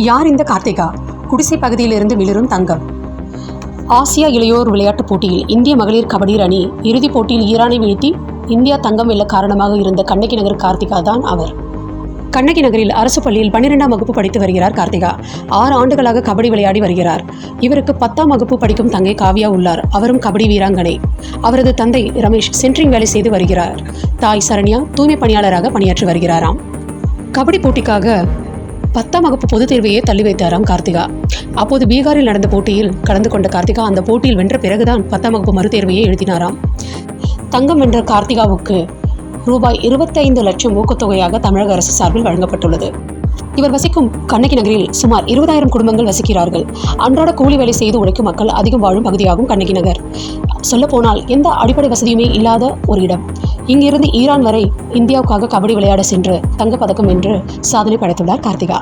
யார் இந்த கார்த்திகா? குடிசை பகுதியிலிருந்து மிளிரும் தங்கம். ஆசியா இளையோர் விளையாட்டுப் போட்டியில் இந்திய மகளிர் கபடி அணி இறுதிப் போட்டியில் ஈரானை வீழ்த்தி இந்தியா தங்கம் வெல்ல காரணமாக இருந்த கண்ணகி நகர் கார்த்திகா தான் அவர். கண்ணகி நகரில் அரசு பள்ளியில் 12ஆம் வகுப்பு படித்து வருகிறார் கார்த்திகா. 6 ஆண்டுகளாக கபடி விளையாடி வருகிறார். இவருக்கு 10ஆம் வகுப்பு படிக்கும் தங்கை காவ்யா உள்ளார். அவரும் கபடி வீராங்கனை. அவரது தந்தை ரமேஷ் சென்ட்ரிங் வேலை செய்து வருகிறார். தாய் சரண்யா தூய்மை பணியாளராக பணியாற்றி வருகிறாராம். கபடி போட்டிக்காக 10ஆம் வகுப்பு பொதுத் தேர்வையே தள்ளி வைத்தாராம் கார்த்திகா. அப்போது பீகாரில் நடந்த போட்டியில் கலந்து கொண்ட கார்த்திகா அந்த போட்டியில் வென்ற பிறகுதான் 10ஆம் வகுப்பு மறுதேர்வையே எழுதினாராம். தங்கம் வென்ற கார்த்திகாவுக்கு ரூபாய் 25 லட்சம் ஊக்கத்தொகையாக தமிழக அரசு சார்பில் வழங்கப்பட்டுள்ளது. இவர் வசிக்கும் கண்ணகி நகரில் சுமார் 20,000 குடும்பங்கள் வசிக்கிறார்கள். அன்றாட கூலி வேலை செய்து உழைக்கும் மக்கள் அதிகம் வாழும் பகுதியாகும் கண்ணகி நகர். சொல்லப்போனால் எந்த அடிப்படை வசதியுமே இல்லாத ஒரு இடம். இங்கிருந்து ஈரான் வரை இந்தியாவுக்காக கபடி விளையாட சென்று தங்கப்பதக்கம் வென்று சாதனை படைத்துள்ளார் கார்த்திகா.